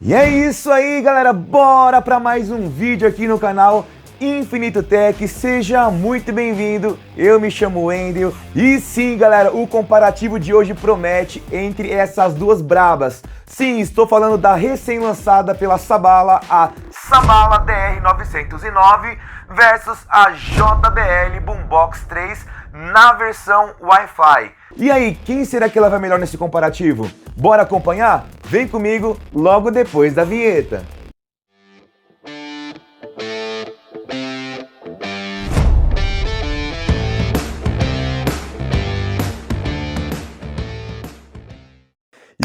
E é isso aí, galera, bora para mais um vídeo aqui no canal Infinito Tech. Seja muito bem-vindo, eu me chamo Wendel e sim, galera, o comparativo de hoje promete entre essas duas brabas. Sim, estou falando da recém-lançada pela Sabala, a Sabala DR909 versus a JBL Boombox 3 na versão Wi-Fi. E aí, quem será que leva melhor nesse comparativo? Bora acompanhar? Vem comigo logo depois da vinheta.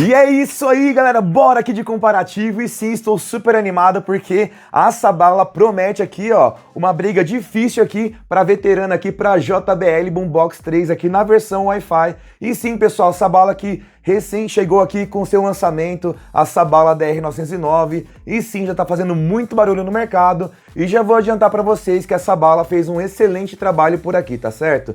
E é isso aí, galera, bora aqui de comparativo e sim, estou super animado porque a Sabala promete aqui, ó, uma briga difícil aqui para veterana aqui para JBL Boombox 3 aqui na versão Wi-Fi. E sim, pessoal, Sabala que recém chegou aqui com seu lançamento, a Sabala DR909, e sim, já tá fazendo muito barulho no mercado, e já vou adiantar para vocês que a Sabala fez um excelente trabalho por aqui, tá certo?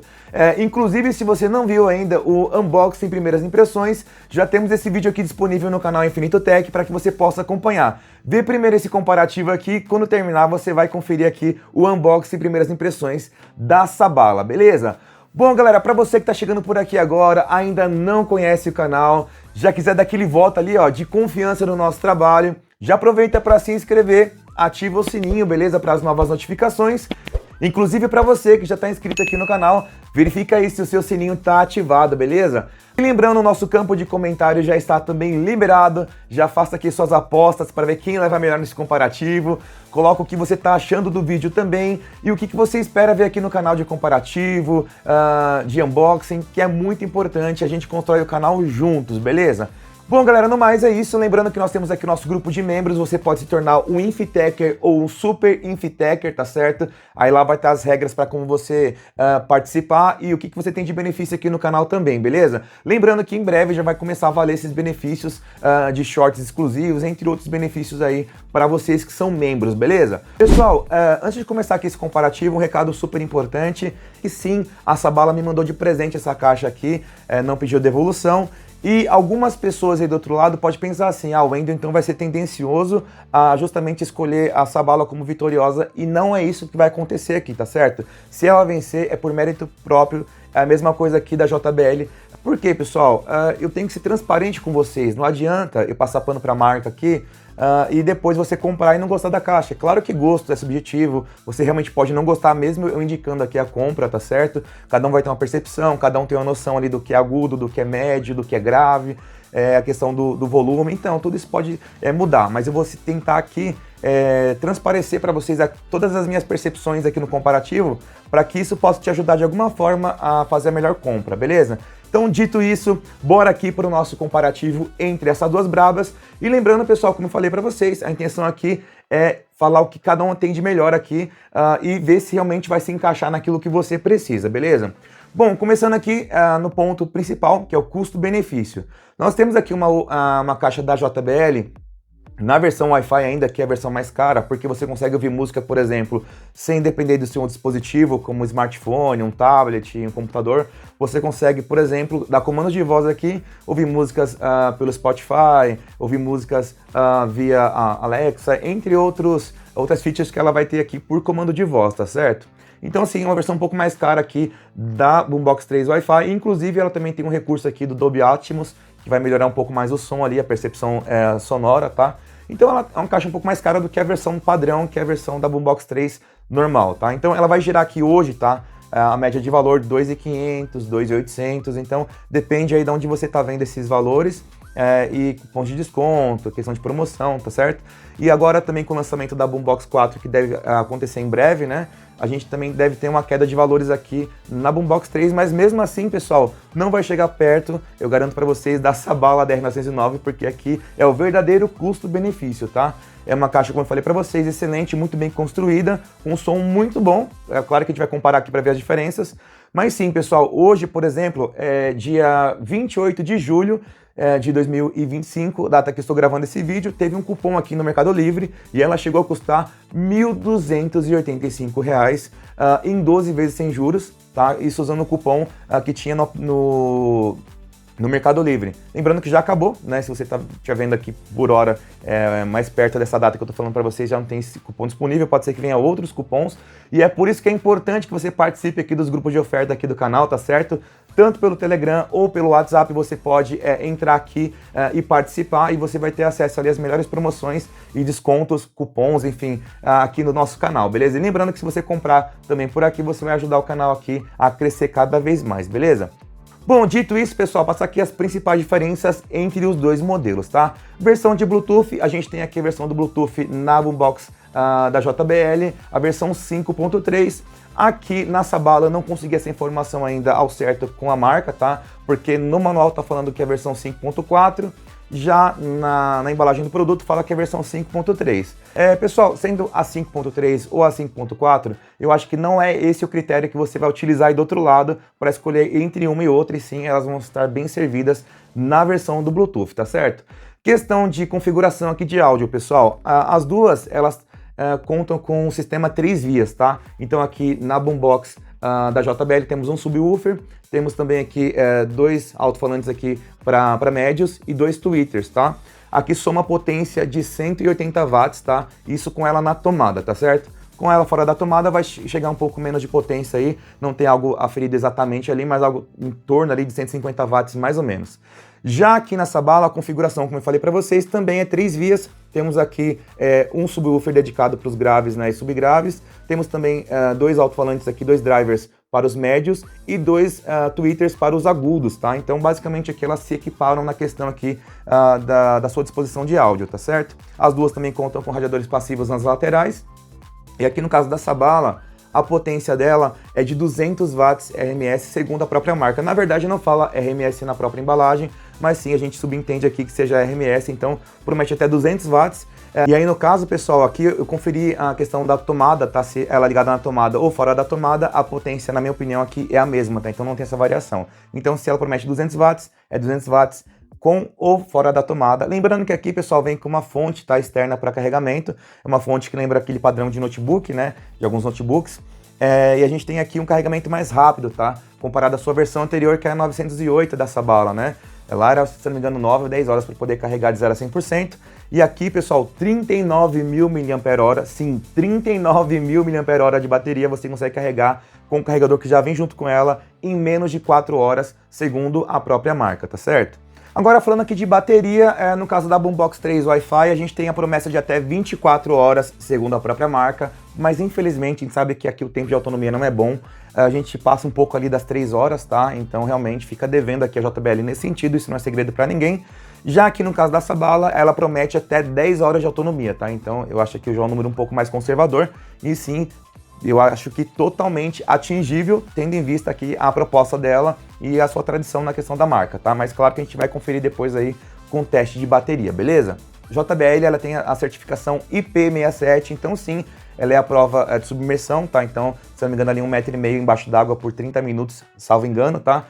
Inclusive, se você não viu ainda o unboxing primeiras impressões, já temos esse vídeo aqui disponível no canal Infinito Tech para que você possa acompanhar. Vê primeiro esse comparativo aqui, quando terminar você vai conferir aqui o unboxing primeiras impressões da Sabala, beleza? Bom, galera, para você que está chegando por aqui agora, ainda não conhece o canal, já quiser dar aquele voto ali, ó, de confiança no nosso trabalho, já aproveita para se inscrever, ativa o sininho, beleza, para as novas notificações. Inclusive para você que já está inscrito aqui no canal, verifica aí se o seu sininho está ativado, beleza? E lembrando, o nosso campo de comentários já está também liberado, já faça aqui suas apostas para ver quem leva melhor nesse comparativo, coloca o que você está achando do vídeo também e o que você espera ver aqui no canal de comparativo, de unboxing, que é muito importante, a gente constrói o canal juntos, beleza? Bom, galera, no mais é isso. Lembrando que nós temos aqui o nosso grupo de membros, você pode se tornar um Infitecher ou um Super Infitecher, tá certo? Aí lá vai estar as regras para como você participar e o que você tem de benefício aqui no canal também, beleza? Lembrando que em breve já vai começar a valer esses benefícios de shorts exclusivos, entre outros benefícios aí para vocês que são membros, beleza? Pessoal, antes de começar aqui esse comparativo, um recado super importante, que sim, a Sabala me mandou de presente essa caixa aqui, não pediu devolução. E algumas pessoas aí do outro lado podem pensar assim, o Wendel então vai ser tendencioso a justamente escolher a Sabala como vitoriosa, e não é isso que vai acontecer aqui, tá certo? Se ela vencer é por mérito próprio, é a mesma coisa aqui da JBL. Por quê, pessoal? Eu tenho que ser transparente com vocês, não adianta eu passar pano pra marca aqui, e depois você comprar e não gostar da caixa. Claro que gosto é subjetivo, você realmente pode não gostar mesmo eu indicando aqui a compra, tá certo? Cada um vai ter uma percepção, cada um tem uma noção ali do que é agudo, do que é médio, do que é grave, a questão do volume, então tudo isso pode mudar, mas eu vou tentar aqui transparecer para vocês todas as minhas percepções aqui no comparativo, para que isso possa te ajudar de alguma forma a fazer a melhor compra, beleza? Então, dito isso, bora aqui para o nosso comparativo entre essas duas brabas. E lembrando, pessoal, como eu falei para vocês, a intenção aqui é falar o que cada um tem de melhor aqui e ver se realmente vai se encaixar naquilo que você precisa, beleza? Bom, começando aqui no ponto principal, que é o custo-benefício. Nós temos aqui uma caixa da JBL, na versão Wi-Fi ainda, que é a versão mais cara, porque você consegue ouvir música, por exemplo, sem depender do seu dispositivo, como um smartphone, um tablet, um computador. Você consegue, por exemplo, dar comando de voz aqui, ouvir músicas pelo Spotify, ouvir músicas via Alexa, entre outras features que ela vai ter aqui por comando de voz, tá certo? Então, assim, é uma versão um pouco mais cara aqui da Boombox 3 Wi-Fi. Inclusive, ela também tem um recurso aqui do Dolby Atmos, que vai melhorar um pouco mais o som ali, a percepção sonora, tá? Então ela é uma caixa um pouco mais cara do que a versão padrão, que é a versão da Boombox 3 normal, tá? Então ela vai gerar aqui hoje, tá? A média de valor de 2.500, 2.800, então depende aí de onde você tá vendo esses valores e cupons de desconto, questão de promoção, tá certo? E agora também com o lançamento da Boombox 4, que deve acontecer em breve, né? A gente também deve ter uma queda de valores aqui na Boombox 3, mas mesmo assim, pessoal, não vai chegar perto, eu garanto para vocês, da Sabala DR909, porque aqui é o verdadeiro custo-benefício, tá? É uma caixa, como eu falei para vocês, excelente, muito bem construída, com um som muito bom. É claro que a gente vai comparar aqui para ver as diferenças, mas sim, pessoal, hoje, por exemplo, é dia 28 de julho, de 2025, data que estou gravando esse vídeo, teve um cupom aqui no Mercado Livre e ela chegou a custar R$ 1.285 em 12 vezes sem juros, tá? Isso usando o cupom que tinha no no Mercado Livre. Lembrando que já acabou, né? Se você estiver vendo aqui por hora, mais perto dessa data que eu tô falando para vocês, já não tem esse cupom disponível, pode ser que venha outros cupons, e é por isso que é importante que você participe aqui dos grupos de oferta aqui do canal, tá certo? Tanto pelo Telegram ou pelo WhatsApp, você pode entrar aqui e participar, e você vai ter acesso ali às melhores promoções e descontos, cupons, enfim, aqui no nosso canal, beleza? E lembrando que se você comprar também por aqui, você vai ajudar o canal aqui a crescer cada vez mais, beleza? Bom, dito isso, pessoal, passar aqui as principais diferenças entre os dois modelos, tá? Versão de Bluetooth, a gente tem aqui a versão do Bluetooth na Boombox da JBL, a versão 5.3. Aqui na Sabala eu não consegui essa informação ainda ao certo com a marca, tá? Porque no manual tá falando que é a versão 5.4, já na embalagem do produto fala que é a versão 5.3. Pessoal, sendo a 5.3 ou a 5.4, eu acho que não é esse o critério que você vai utilizar aí do outro lado para escolher entre uma e outra, e sim, elas vão estar bem servidas na versão do Bluetooth, tá certo? Questão de configuração aqui de áudio, pessoal, as duas, elas contam com um sistema 3 vias, tá? Então aqui na Boombox da JBL temos um subwoofer, temos também aqui 2 alto-falantes aqui para médios e 2 tweeters, tá? Aqui soma potência de 180 watts, tá? Isso com ela na tomada, tá certo? Com ela fora da tomada vai chegar um pouco menos de potência aí, não tem algo aferido exatamente ali, mas algo em torno ali de 150 watts mais ou menos. Já aqui na Sabala, a configuração, como eu falei para vocês, também é 3 vias. Temos aqui um subwoofer dedicado para os graves, né, e subgraves. Temos também 2 alto-falantes aqui, 2 drivers para os médios e 2 tweeters para os agudos, tá? Então, basicamente, aqui elas se equiparam na questão aqui da sua disposição de áudio, tá certo? As duas também contam com radiadores passivos nas laterais. E aqui no caso da Sabala, a potência dela é de 200 watts RMS, segundo a própria marca. Na verdade, não fala RMS na própria embalagem, mas sim a gente subentende aqui que seja RMS, então promete até 200 watts. E aí no caso, pessoal, aqui eu conferi a questão da tomada, tá? Se ela é ligada na tomada ou fora da tomada, a potência, na minha opinião, aqui é a mesma, tá? Então não tem essa variação. Então se ela promete 200 watts, é 200 watts com ou fora da tomada. Lembrando que aqui, pessoal, vem com uma fonte, tá, externa para carregamento. É uma fonte que lembra aquele padrão de notebook, né? De alguns notebooks. E a gente tem aqui um carregamento mais rápido, tá? Comparado à sua versão anterior, que é a 908 da Sabala, né? Ela era, se não me engano, 9 ou 10 horas para poder carregar de 0 a 100%. E aqui, pessoal, 39.000 mAh, sim, 39.000 mAh de bateria você consegue carregar com o carregador que já vem junto com ela em menos de 4 horas, segundo a própria marca, tá certo? Agora, falando aqui de bateria, no caso da Boombox 3 Wi-Fi, a gente tem a promessa de até 24 horas, segundo a própria marca, mas infelizmente a gente sabe que aqui o tempo de autonomia não é bom, a gente passa um pouco ali das 3 horas, tá? Então realmente fica devendo aqui a JBL nesse sentido, isso não é segredo para ninguém. Já aqui no caso da Sabala, ela promete até 10 horas de autonomia, tá? Então eu acho que já é um número um pouco mais conservador, e sim, eu acho que totalmente atingível, tendo em vista aqui a proposta dela e a sua tradição na questão da marca, tá? Mas claro que a gente vai conferir depois aí com o teste de bateria, beleza? JBL, ela tem a certificação IP67, então sim, ela é a prova de submersão, tá? Então, se não me engano, ali 1,5 m embaixo d'água por 30 minutos, salvo engano, tá?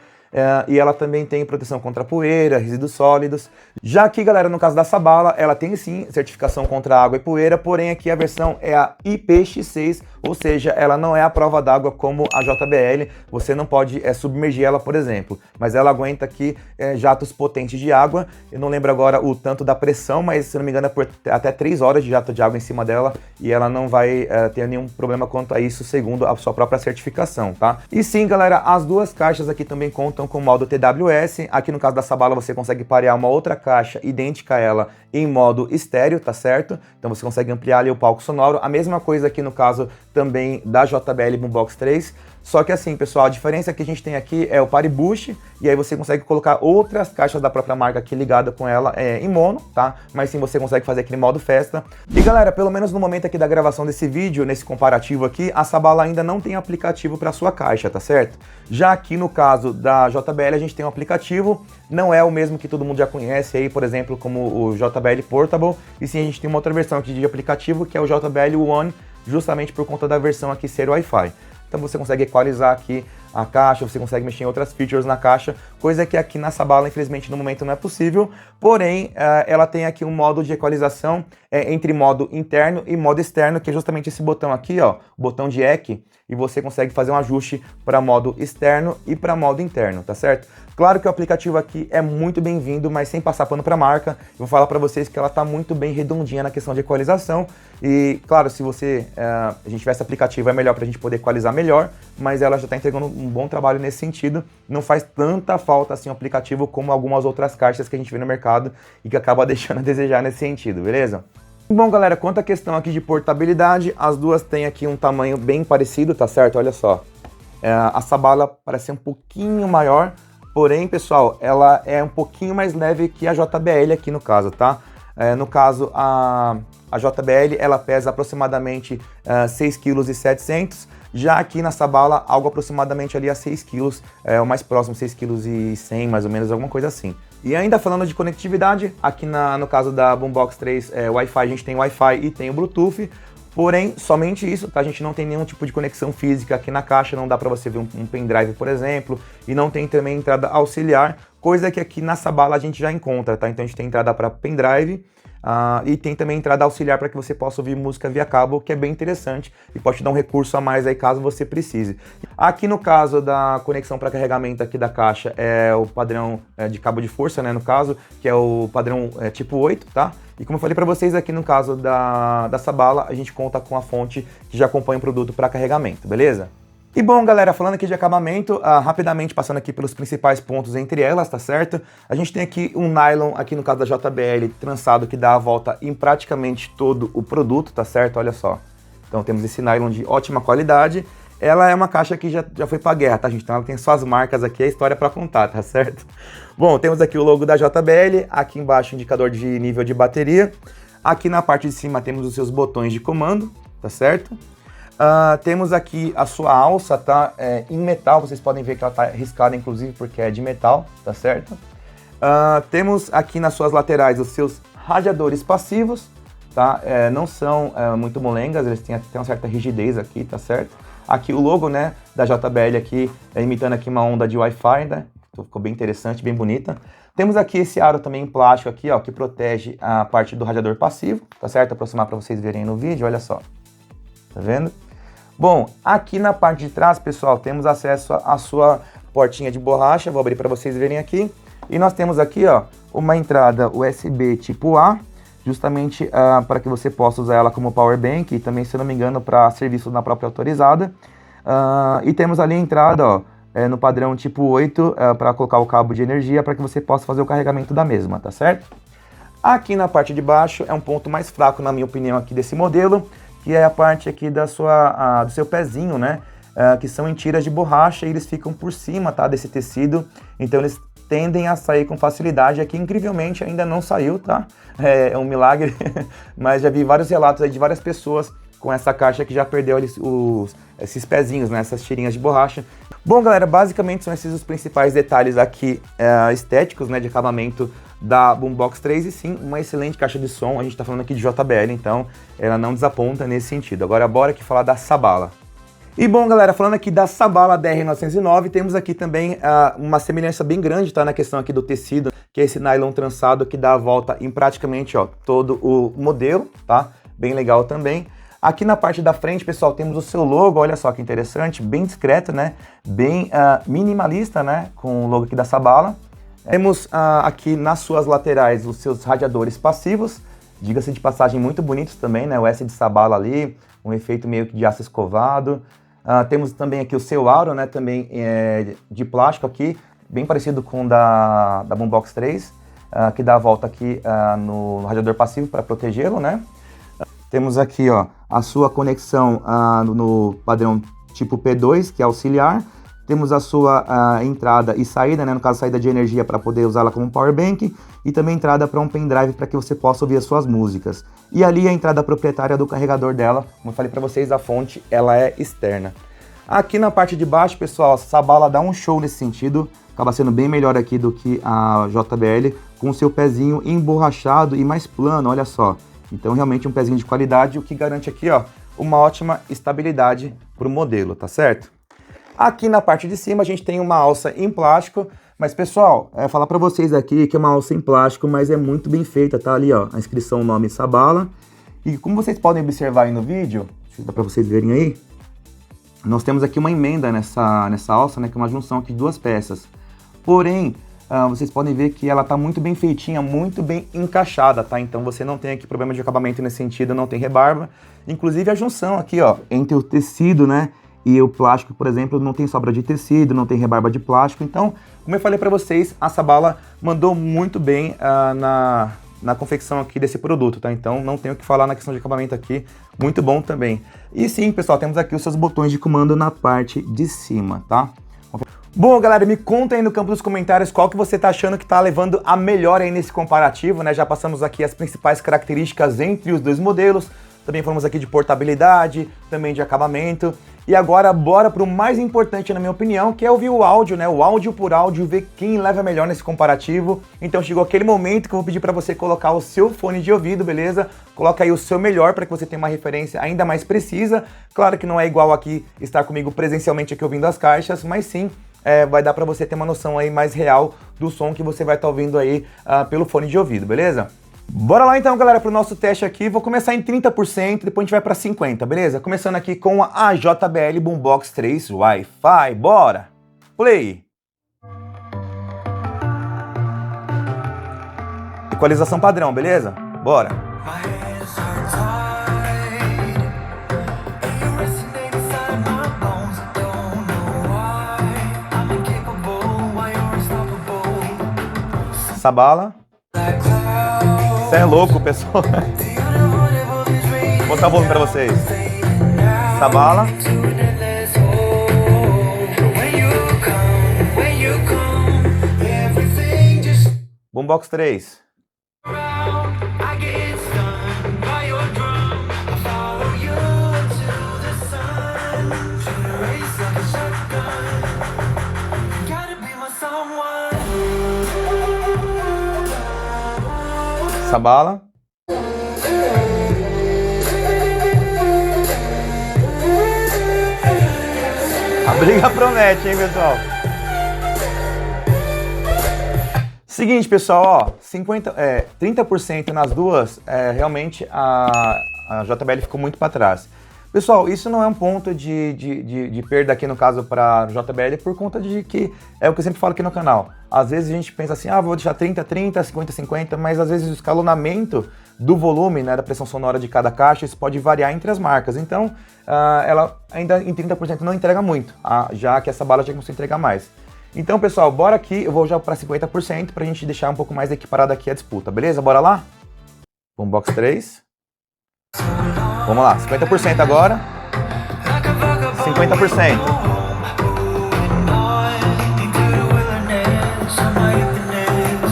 E ela também tem proteção contra poeira, resíduos sólidos. Já aqui, galera, no caso da Sabala, ela tem sim certificação contra água e poeira, porém aqui a versão é a IPX6, ou seja, ela não é a prova d'água como a JBL, você não pode submergir ela, por exemplo, mas ela aguenta aqui jatos potentes de água. Eu não lembro agora o tanto da pressão, mas se não me engano é por até 3 horas de jato de água em cima dela, e ela não vai ter nenhum problema quanto a isso, segundo a sua própria certificação, tá? E sim, galera, as duas caixas aqui também contam com o modo TWS. Aqui no caso da Sabala você consegue parear uma outra caixa idêntica a ela em modo estéreo, tá certo? Então você consegue ampliar ali o palco sonoro. A mesma coisa aqui no caso também da JBL Boombox 3. Só que assim, pessoal, a diferença que a gente tem aqui é o Party Boost, e aí você consegue colocar outras caixas da própria marca aqui ligada com ela em mono, tá? Mas sim, você consegue fazer aquele modo festa. E galera, pelo menos no momento aqui da gravação desse vídeo, nesse comparativo aqui, a Sabala ainda não tem aplicativo para sua caixa, tá certo? Já aqui no caso da JBL a gente tem um aplicativo, não é o mesmo que todo mundo já conhece aí, por exemplo, como o JBL Portable, e sim a gente tem uma outra versão aqui de aplicativo que é o JBL One, justamente por conta da versão aqui ser Wi-Fi. Então você consegue equalizar aqui a caixa, você consegue mexer em outras features na caixa, coisa que aqui na Sabala, infelizmente, no momento não é possível, porém, ela tem aqui um modo de equalização entre modo interno e modo externo, que é justamente esse botão aqui, ó, o botão de EQ, e você consegue fazer um ajuste para modo externo e para modo interno, tá certo? Claro que o aplicativo aqui é muito bem-vindo, mas sem passar pano para a marca, eu vou falar para vocês que ela está muito bem redondinha na questão de equalização, e claro, se a gente tiver esse aplicativo é melhor para a gente poder equalizar melhor, mas ela já está entregando um bom trabalho nesse sentido, não faz tanta falta assim o aplicativo como algumas outras caixas que a gente vê no mercado e que acaba deixando a desejar nesse sentido, beleza? Bom, galera, quanto à questão aqui de portabilidade, as duas têm aqui um tamanho bem parecido, tá certo? Olha só, a Sabala parece ser um pouquinho maior, porém, pessoal, ela é um pouquinho mais leve que a JBL aqui no caso, tá? No caso, a JBL, ela pesa aproximadamente 6,7 kg, já aqui na Sabala, algo aproximadamente ali a 6 kg, o mais próximo, 6,1 kg, mais ou menos, alguma coisa assim. E ainda falando de conectividade, aqui no caso da Boombox 3 Wi-Fi, a gente tem Wi-Fi e tem o Bluetooth, porém, somente isso, tá? A gente não tem nenhum tipo de conexão física aqui na caixa, não dá para você ver um pendrive, por exemplo, e não tem também entrada auxiliar, coisa que aqui na Sabala a gente já encontra, tá? Então a gente tem entrada para pendrive, e tem também entrada auxiliar para que você possa ouvir música via cabo, que é bem interessante e pode te dar um recurso a mais aí caso você precise. Aqui no caso da conexão para carregamento aqui da caixa é o padrão de cabo de força, né, no caso, que é o padrão tipo 8, tá? E como eu falei para vocês aqui no caso da Sabala, a gente conta com a fonte que já acompanha o produto para carregamento, beleza? E bom, galera, falando aqui de acabamento, rapidamente passando aqui pelos principais pontos entre elas, tá certo? A gente tem aqui um nylon, aqui no caso da JBL, trançado, que dá a volta em praticamente todo o produto, tá certo? Olha só. Então temos esse nylon de ótima qualidade. Ela é uma caixa que já foi pra guerra, tá, gente? Então ela tem suas marcas aqui, a história pra contar, tá certo? Bom, temos aqui o logo da JBL, aqui embaixo o indicador de nível de bateria. Aqui na parte de cima temos os seus botões de comando, tá certo? Temos aqui a sua alça, tá? Em metal, vocês podem ver que ela tá riscada, inclusive, porque é de metal, tá certo? Temos aqui nas suas laterais os seus radiadores passivos, tá? Não são muito molengas, eles têm até uma certa rigidez aqui, tá certo? Aqui o logo, né, da JBL aqui, imitando aqui uma onda de Wi-Fi, né? Ficou bem interessante, bem bonita. Temos aqui esse aro também em plástico aqui, ó, que protege a parte do radiador passivo, tá certo? Vou aproximar para vocês verem no vídeo, olha só. Tá vendo? Bom, aqui na parte de trás, pessoal, temos acesso à sua portinha de borracha, vou abrir para vocês verem aqui. E nós temos aqui, ó, uma entrada USB tipo A, justamente para que você possa usar ela como power bank e também, se eu não me engano, para serviço na própria autorizada. E temos ali a entrada, ó, no padrão tipo 8, para colocar o cabo de energia para que você possa fazer o carregamento da mesma, tá certo? Aqui na parte de baixo é um ponto mais fraco, na minha opinião, aqui desse modelo, que é a parte aqui do seu pezinho, né? Que são em tiras de borracha e eles ficam por cima, tá? Desse tecido, então eles tendem a sair com facilidade. Aqui, incrivelmente, ainda não saiu, tá? É um milagre, mas já vi vários relatos aí de várias pessoas com essa caixa que já perdeu esses pezinhos, né? Essas tirinhas de borracha. Bom, galera, basicamente são esses os principais detalhes aqui estéticos, né? De acabamento da Boombox 3 e sim, uma excelente caixa de som. A gente tá falando aqui de JBL, então ela não desaponta nesse sentido. Agora bora aqui falar da Sabala. E bom, galera, falando aqui da Sabala DR909, temos aqui também uma semelhança bem grande, tá, na questão aqui do tecido, que é esse nylon trançado que dá a volta em praticamente, ó, todo o modelo, tá? Bem legal também. Aqui na parte da frente, pessoal, temos o seu logo, olha só que interessante, bem discreto, né? Bem minimalista, né? Com o logo aqui da Sabala. Temos aqui nas suas laterais os seus radiadores passivos, diga-se de passagem, muito bonitos também, né? O S de Sabala ali, um efeito meio que de aço escovado. Temos também aqui o seu aro, né? Também de plástico aqui, bem parecido com o da Boombox 3, que dá a volta aqui no radiador passivo para protegê-lo, né? Temos aqui, ó, a sua conexão no padrão tipo P2, que é auxiliar. Temos a sua entrada e saída, né? No caso, saída de energia para poder usá-la como power bank. E também entrada para um pendrive para que você possa ouvir as suas músicas. E ali a entrada proprietária do carregador dela. Como eu falei para vocês, a fonte ela é externa. Aqui na parte de baixo, pessoal, a Sabala dá um show nesse sentido. Acaba sendo bem melhor aqui do que a JBL, com o seu pezinho emborrachado e mais plano, olha só. Então, realmente um pezinho de qualidade, o que garante aqui, ó, uma ótima estabilidade para o modelo, tá certo? Aqui na parte de cima a gente tem uma alça em plástico, Mas, pessoal, falar pra vocês aqui que é uma alça em plástico, mas é muito bem feita, tá ali, ó, a inscrição, nome Sabala. E como vocês podem observar aí no vídeo, deixa eu dar pra vocês verem aí, nós temos aqui uma emenda nessa alça, né, que é uma junção aqui de duas peças. Porém, vocês podem ver que ela tá muito bem feitinha, muito bem encaixada, tá? Então você não tem aqui problema de acabamento nesse sentido, não tem rebarba. Inclusive a junção aqui, ó, entre o tecido, né, e o plástico, por exemplo, não tem sobra de tecido, não tem rebarba de plástico. Então, como eu falei para vocês, a Sabala mandou muito bem na confecção aqui desse produto, tá? Então, não tenho o que falar na questão de acabamento aqui, muito bom também. E sim, pessoal, temos aqui os seus botões de comando na parte de cima, tá? Bom, galera, me conta aí no campo dos comentários qual que você tá achando que tá levando a melhor aí nesse comparativo, né? Já passamos aqui as principais características entre os dois modelos, também falamos aqui de portabilidade, também de acabamento. E agora, bora pro mais importante, na minha opinião, que é ouvir o áudio, né? O áudio por áudio, ver quem leva melhor nesse comparativo. Então chegou aquele momento que eu vou pedir para você colocar o seu fone de ouvido, beleza? Coloca aí o seu melhor para que você tenha uma referência ainda mais precisa. Claro que não é igual aqui estar comigo presencialmente aqui ouvindo as caixas, mas sim, vai dar para você ter uma noção aí mais real do som que você vai estar ouvindo aí pelo fone de ouvido, beleza? Bora lá então, galera, pro nosso teste aqui. Vou começar em 30%, depois a gente vai para 50%, beleza? Começando aqui com a JBL Boombox 3 Wi-Fi. Bora! Play! Equalização padrão, beleza? Bora! Sabala. Você é louco, pessoal. Vou mostrar o volume pra vocês. Sabala. Boombox 3. Sabala. A briga promete, hein, pessoal? Seguinte, pessoal, ó, 30% nas duas, realmente a JBL ficou muito para trás. Pessoal, isso não é um ponto de perda aqui no caso para JBL por conta de que é o que eu sempre falo aqui no canal. Às vezes a gente pensa assim, vou deixar 30-30, 50-50, mas às vezes o escalonamento do volume, né, da pressão sonora de cada caixa, isso pode variar entre as marcas. Então, ela ainda em 30% não entrega muito, já que essa bala já começou a entregar mais. Então, pessoal, bora aqui, eu vou já para 50% pra gente deixar um pouco mais equiparada aqui a disputa, beleza? Bora lá? Boombox 3. Vamos lá, 50% agora. 50%.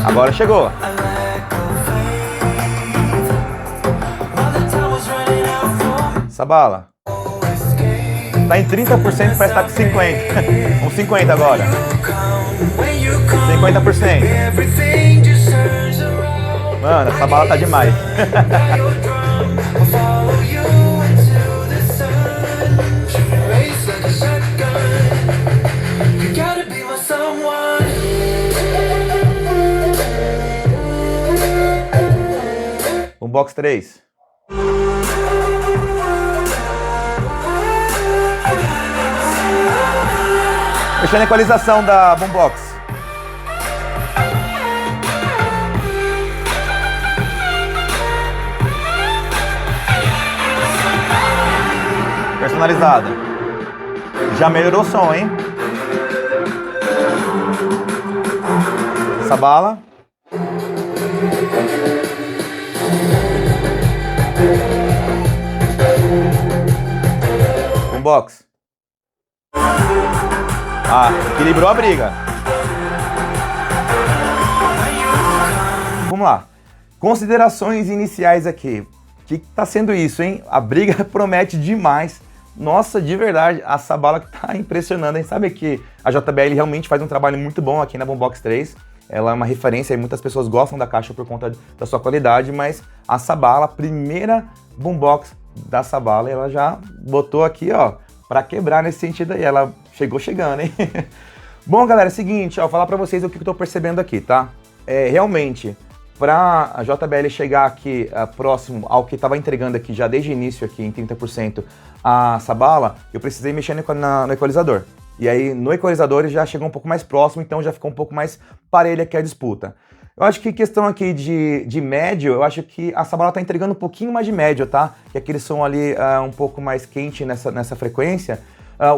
Agora chegou. Sabala. Tá em 30%, parece que tá com 50%. Vamos 50% agora. 50%. Mano, essa bala tá demais. Boombox 3. Fechando a equalização da Boombox. Personalizada. Já melhorou o som, hein? Sabala. Boombox. Equilibrou a briga. Vamos lá. Considerações iniciais aqui. O que tá sendo isso, hein? A briga promete demais. Nossa, de verdade, a Sabala que tá impressionando, hein? Sabe que a JBL realmente faz um trabalho muito bom aqui na Boombox 3. Ela é uma referência e muitas pessoas gostam da caixa por conta da sua qualidade, mas a Sabala, a primeira Boombox da Sabala, ela já botou aqui, ó, pra quebrar nesse sentido aí. Ela chegou chegando, hein? Bom, galera, é o seguinte, ó, vou falar pra vocês o que eu tô percebendo aqui, tá? Realmente, pra a JBL chegar aqui próximo ao que tava entregando aqui já desde o início aqui em 30% a Sabala, eu precisei mexer no equalizador. E aí no equalizador ele já chegou um pouco mais próximo, então já ficou um pouco mais parelha aqui a disputa. Eu acho que questão aqui de médio, eu acho que a Sabala tá entregando um pouquinho mais de médio, tá? Que é aquele som ali um pouco mais quente nessa frequência.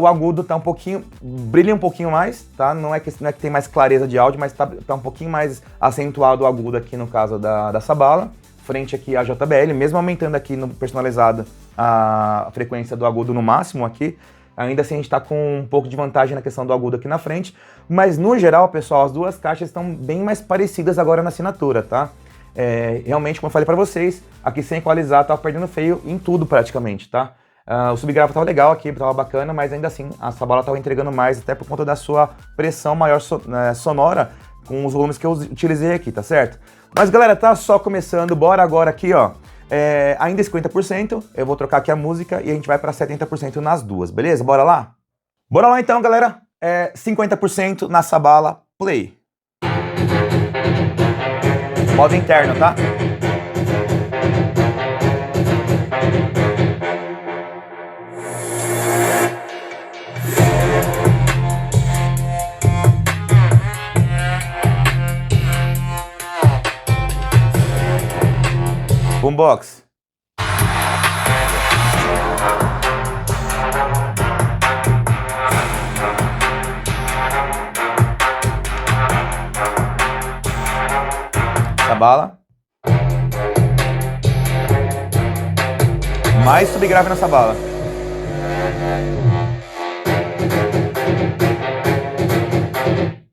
O agudo tá um pouquinho, brilha um pouquinho mais, tá? Não é que tem mais clareza de áudio, mas tá um pouquinho mais acentuado o agudo aqui no caso da Sabala, frente aqui à JBL, mesmo aumentando aqui no personalizado a frequência do agudo no máximo aqui, ainda assim a gente tá com um pouco de vantagem na questão do agudo aqui na frente, mas no geral, pessoal, as duas caixas estão bem mais parecidas agora na assinatura, tá? Realmente, como eu falei pra vocês, aqui sem equalizar tava perdendo feio em tudo praticamente, tá? O subgrave tava legal aqui, tava bacana, mas ainda assim a Sabala tava entregando mais, até por conta da sua pressão maior sonora com os volumes que eu utilizei aqui, tá certo? Mas galera, tá só começando, bora agora aqui, ó. Ainda 50%, eu vou trocar aqui a música e a gente vai pra 70% nas duas, beleza? Bora lá? Bora lá então, galera. 50% na Sabala, play. Modo interno, tá? Boombox. Sabala. Mais subgrave na Sabala.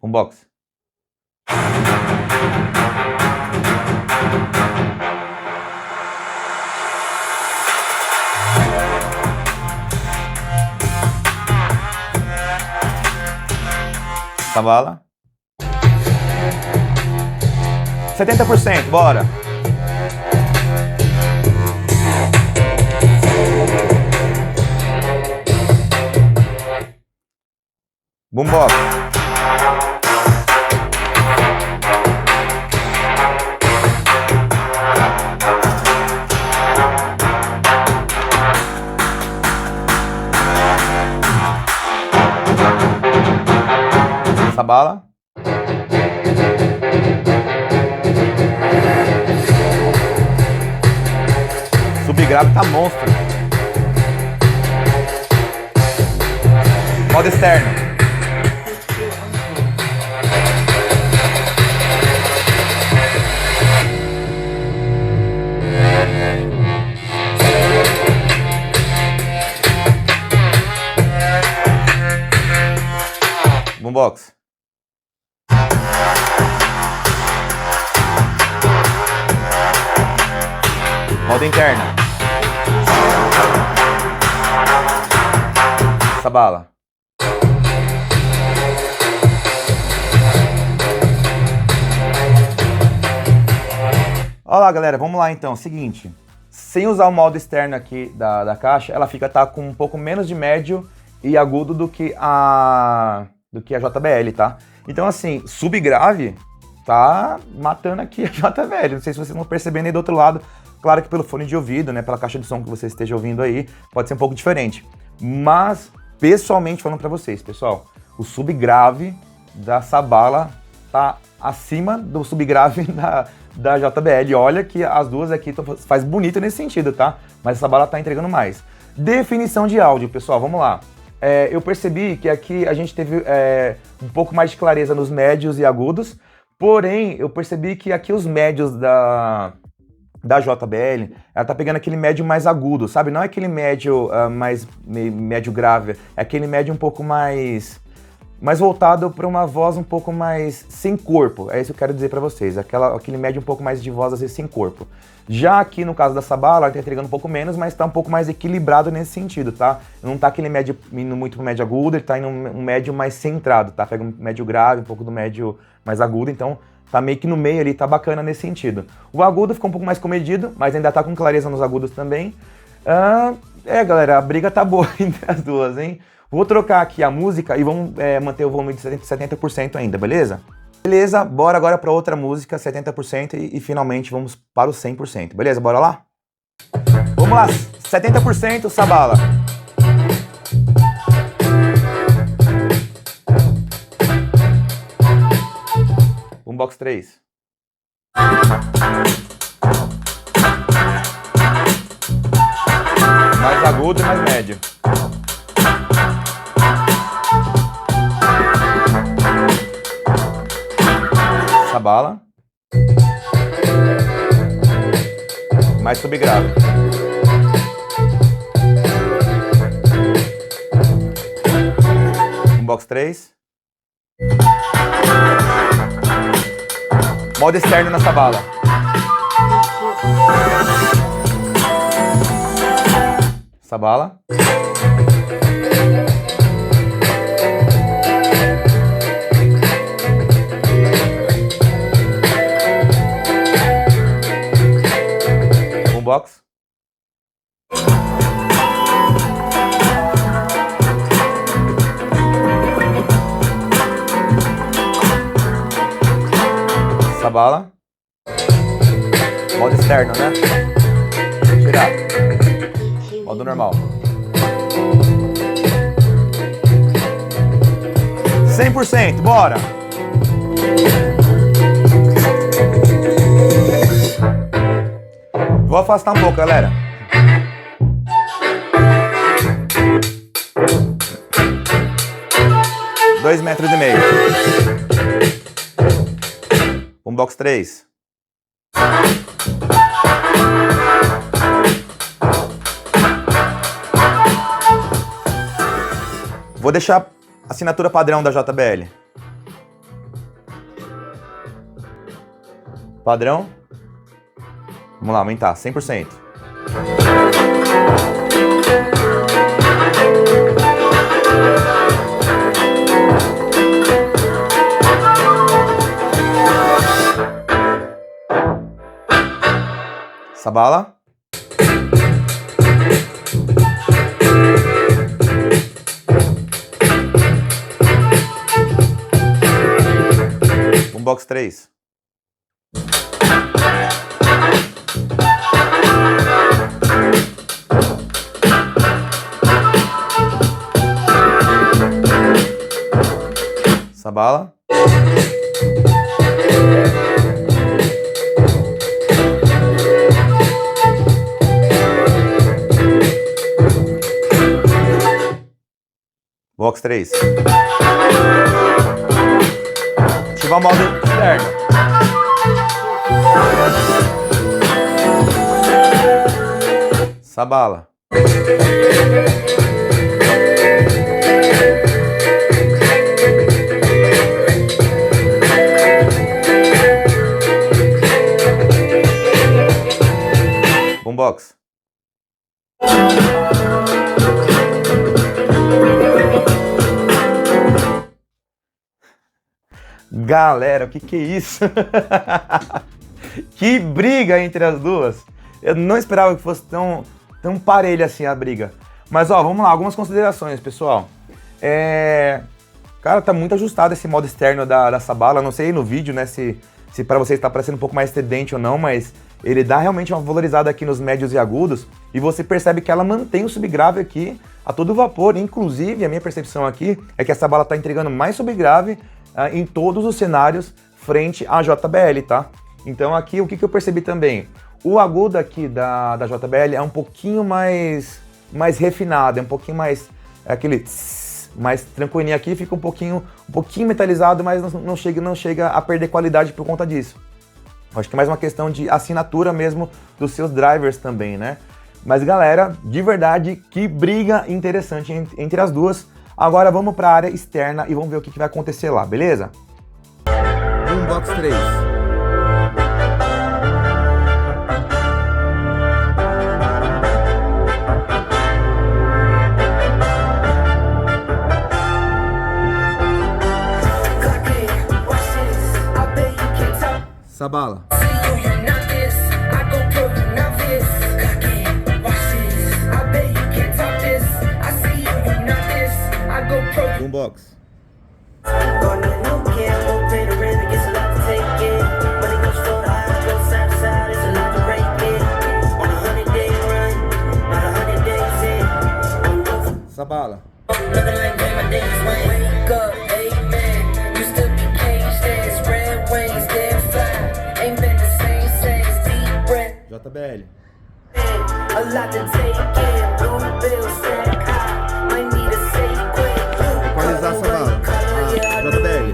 Boombox. Sabala. 70%, bora. Boombox. Sabala. Subgrave tá monstro. Modo externo. Boombox. Modo interno. Sabala. Olha lá, galera, vamos lá então. Seguinte, sem usar o modo externo aqui da caixa, ela tá com um pouco menos de médio e agudo do que a JBL, tá? Então assim, subgrave tá matando aqui a JBL. Não sei se vocês estão percebendo aí do outro lado. Claro que pelo fone de ouvido, né, pela caixa de som que você esteja ouvindo aí, pode ser um pouco diferente. Mas, pessoalmente falando pra vocês, pessoal, o subgrave da Sabala tá acima do subgrave da JBL. Olha que as duas aqui faz bonito nesse sentido, tá? Mas a Sabala tá entregando mais. Definição de áudio, pessoal, vamos lá. Eu percebi que aqui a gente teve um pouco mais de clareza nos médios e agudos, porém, eu percebi que aqui os médios da JBL, ela tá pegando aquele médio mais agudo, sabe? Não é aquele médio médio grave, é aquele médio um pouco mais voltado para uma voz um pouco mais sem corpo. É isso que eu quero dizer para vocês, aquele médio um pouco mais de voz às vezes sem corpo. Já aqui no caso da Sabala, ela tá entregando um pouco menos, mas tá um pouco mais equilibrado nesse sentido, tá? Não tá aquele médio indo muito pro médio agudo, ele tá indo um médio mais centrado, tá? Pega um médio grave, um pouco do médio mais agudo, então tá meio que no meio ali, tá bacana nesse sentido. O agudo ficou um pouco mais comedido, mas ainda tá com clareza nos agudos também. É, galera, a briga tá boa entre as duas, hein? Vou trocar aqui a música e vamos manter o volume de 70% ainda, beleza? Beleza, bora agora para outra música, 70% e finalmente vamos para o 100%, beleza? Bora lá? Vamos lá, 70% Sabala. Boombox 3. Mais agudo e mais médio. Sabala. Mais subgrave. Boombox 3. Modo externo na sabala. Sabala. Boombox. Sabala. Modo externo, né? Tirar. Modo normal. 100%, bora! Vou afastar um pouco, galera. Dois metros e meio. Boombox 3. Vou deixar a assinatura padrão da JBL. Padrão. Vamos lá, aumentar, 100%. Sabala. Boombox 3. Sabala. Box 3. Ativar o modo externo. Sabala. Boombox. Galera, o que é isso? Que briga entre as duas. Eu não esperava que fosse tão parelha assim a briga. Mas ó, vamos lá, algumas considerações, pessoal. Cara, tá muito ajustado esse modo externo da Sabala. Não sei no vídeo, né, se para vocês tá parecendo um pouco mais estridente ou não, mas ele dá realmente uma valorizada aqui nos médios e agudos. E você percebe que ela mantém o subgrave aqui a todo vapor. Inclusive, a minha percepção aqui é que a Sabala tá entregando mais subgrave em todos os cenários frente à JBL, tá? Então aqui o que eu percebi também? O agudo aqui da JBL é um pouquinho mais refinado, é um pouquinho mais aquele tss, mais tranquilinho aqui, fica um pouquinho metalizado, mas não chega a perder qualidade por conta disso. Acho que é mais uma questão de assinatura mesmo dos seus drivers também, né? Mas galera, de verdade, que briga interessante entre as duas. Agora vamos para a área externa e vamos ver o que vai acontecer lá, beleza? Boombox 3. Sabala. boombox. Essa bala. JBL. Equalizar essa bala. JBL.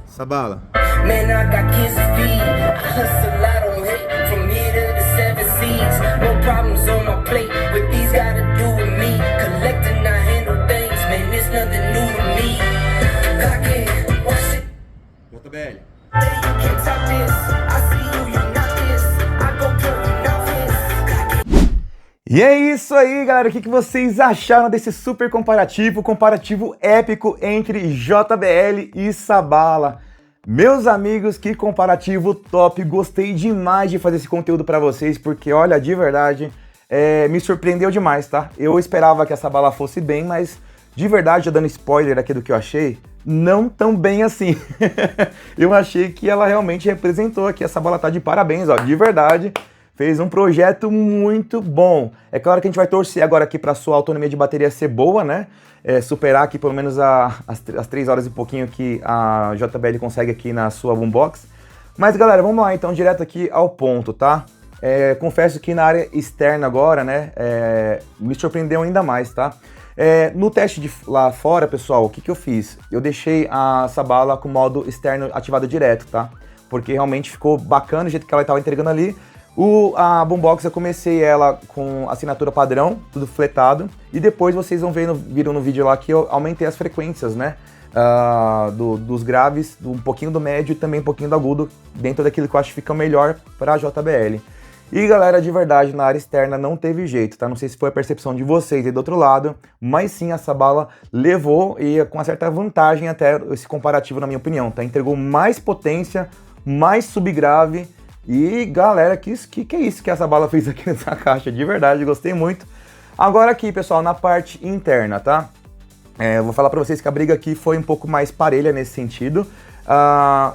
Essa bala. Man, I got kids to feed. I hustle, I don't hate. From here to the seven seas. No problems on my plate. What these gotta do with me. Collecting, I handle things. Man, it's nothing new to me. I can't watch it. JBL. You can't top this. I see you, you not this. I go kill you, not this. E é isso aí, galera. O que vocês acharam desse super comparativo épico entre JBL e Sabala? Meus amigos, que comparativo top, gostei demais de fazer esse conteúdo pra vocês, porque olha, de verdade, me surpreendeu demais, tá? Eu esperava que essa bala fosse bem, mas de verdade, já dando spoiler aqui do que eu achei, não tão bem assim. Eu achei que ela realmente representou aqui, essa bala tá de parabéns, ó, de verdade. Fez um projeto muito bom. É claro que a gente vai torcer agora aqui para sua autonomia de bateria ser boa, né? Superar aqui pelo menos as 3 horas e pouquinho que a JBL consegue aqui na sua boombox. Mas galera, vamos lá então, direto aqui ao ponto, tá? Confesso que na área externa agora, né, me surpreendeu ainda mais, tá? No teste lá fora, pessoal, o que eu fiz? Eu deixei essa bala com o modo externo ativado direto, tá? Porque realmente ficou bacana o jeito que ela estava entregando ali. A boombox eu comecei ela com assinatura padrão, tudo fletado, e depois vocês viram no vídeo lá que eu aumentei as frequências, né, dos graves, um pouquinho do médio e também um pouquinho do agudo, dentro daquilo que eu acho que fica melhor para a JBL. E galera, de verdade, na área externa não teve jeito, tá? Não sei se foi a percepção de vocês aí do outro lado, mas sim, essa bala levou, e com uma certa vantagem até esse comparativo na minha opinião, tá? Entregou mais potência, mais subgrave. E galera, que é isso que essa bala fez aqui nessa caixa, de verdade, gostei muito. Agora aqui, pessoal, na parte interna, tá? Eu vou falar pra vocês que a briga aqui foi um pouco mais parelha nesse sentido.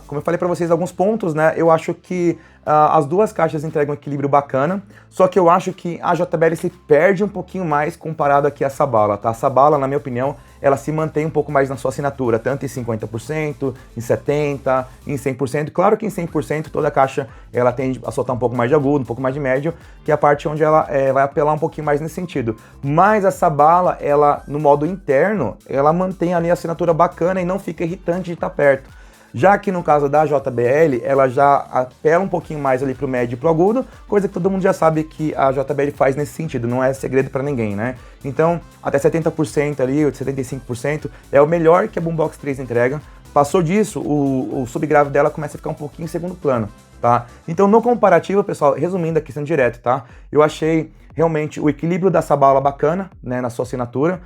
Como eu falei pra vocês, alguns pontos, né? Eu acho que as duas caixas entregam um equilíbrio bacana, só que eu acho que a JBL se perde um pouquinho mais comparado aqui a essa bala, tá? Essa bala, na minha opinião, ela se mantém um pouco mais na sua assinatura, tanto em 50%, em 70%, em 100%. Claro que em 100% toda a caixa ela tende a soltar um pouco mais de agudo, um pouco mais de médio, que é a parte onde ela vai apelar um pouquinho mais nesse sentido. Mas essa bala, ela no modo interno, ela mantém ali a assinatura bacana e não fica irritante de estar perto. Já que no caso da JBL, ela já apela um pouquinho mais ali pro médio e pro agudo, coisa que todo mundo já sabe que a JBL faz nesse sentido, não é segredo para ninguém, né? Então, até 70% ali, 75% é o melhor que a Boombox 3 entrega. Passou disso, o subgrave dela começa a ficar um pouquinho em segundo plano, tá? Então, no comparativo, pessoal, resumindo aqui, sendo direto, tá? Eu achei realmente o equilíbrio dessa bala bacana, né, na sua assinatura,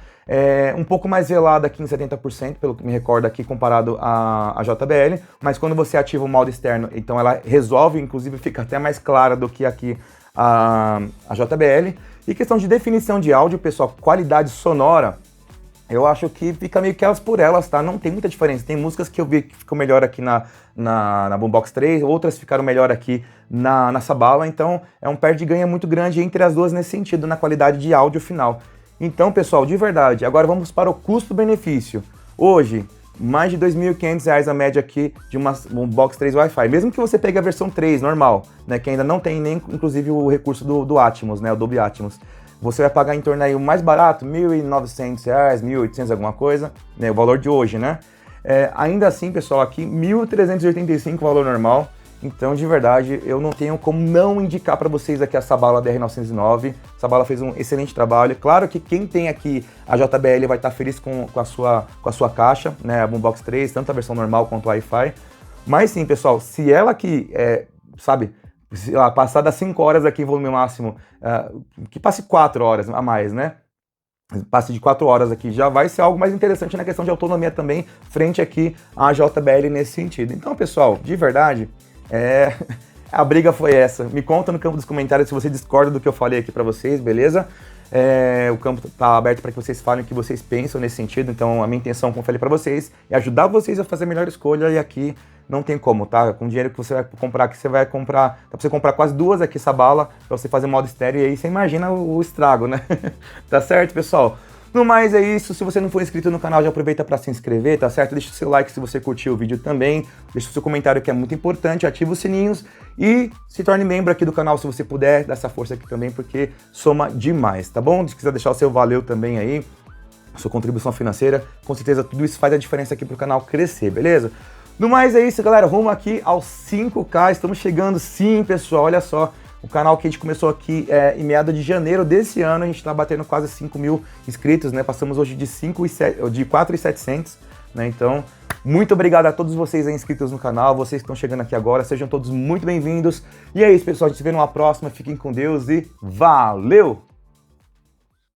um pouco mais velada aqui em 70%, pelo que me recordo aqui, comparado à JBL, mas quando você ativa o modo externo, então ela resolve, inclusive fica até mais clara do que aqui a JBL. E questão de definição de áudio, pessoal, qualidade sonora, eu acho que fica meio que elas por elas, tá? Não tem muita diferença. Tem músicas que eu vi que ficam melhor aqui na Boombox 3, outras ficaram melhor aqui nessa bala, então é um perde e ganha muito grande entre as duas nesse sentido, na qualidade de áudio final. Então, pessoal, de verdade, agora vamos para o custo-benefício. Hoje, mais de R$ 2.500 a média aqui de uma Boombox 3 Wi-Fi, mesmo que você pegue a versão 3 normal, né, que ainda não tem nem, inclusive, o recurso do Atmos, né, o Dolby Atmos. Você vai pagar em torno aí o mais barato, R$ 1.900, R$ 1.800 alguma coisa, né, o valor de hoje, né? Ainda assim, pessoal, aqui R$ 1.385 o valor normal. Então, de verdade, eu não tenho como não indicar para vocês aqui essa bala DR909. Essa bala fez um excelente trabalho. Claro que quem tem aqui a JBL vai estar feliz com a sua caixa, né, a Boombox 3, tanto a versão normal quanto o Wi-Fi. Mas sim, pessoal, se ela aqui, sabe, passar das 5 horas aqui em volume máximo, que passe 4 horas a mais, né? passe de 4 horas aqui, já vai ser algo mais interessante na questão de autonomia também, frente aqui à JBL nesse sentido. Então, pessoal, de verdade, a briga foi essa. Me conta no campo dos comentários se você discorda do que eu falei aqui pra vocês, beleza? O campo tá aberto para que vocês falem o que vocês pensam nesse sentido, então a minha intenção, como eu falei pra vocês, é ajudar vocês a fazer a melhor escolha, e aqui não tem como, tá? Com o dinheiro que você vai comprar aqui, dá pra você comprar quase 2 aqui, essa bala, pra você fazer modo estéreo, e aí você imagina o estrago, né? Tá certo, pessoal? No mais é isso, se você não for inscrito no canal, já aproveita para se inscrever, tá certo? Deixa o seu like se você curtiu o vídeo também, deixa o seu comentário que é muito importante, ativa os sininhos e se torne membro aqui do canal se você puder, dá essa força aqui também, porque soma demais, tá bom? Se quiser deixar o seu valeu também aí, a sua contribuição financeira, com certeza tudo isso faz a diferença aqui pro canal crescer, beleza? No mais é isso, galera, rumo aqui aos 5K, estamos chegando sim, pessoal, olha só. O canal que a gente começou aqui em meados de janeiro desse ano, a gente está batendo quase 5 mil inscritos, né? Passamos hoje de 4.700, né? Então, muito obrigado a todos vocês aí inscritos no canal, vocês que estão chegando aqui agora, sejam todos muito bem-vindos. E é isso, pessoal, a gente se vê numa próxima, fiquem com Deus e valeu!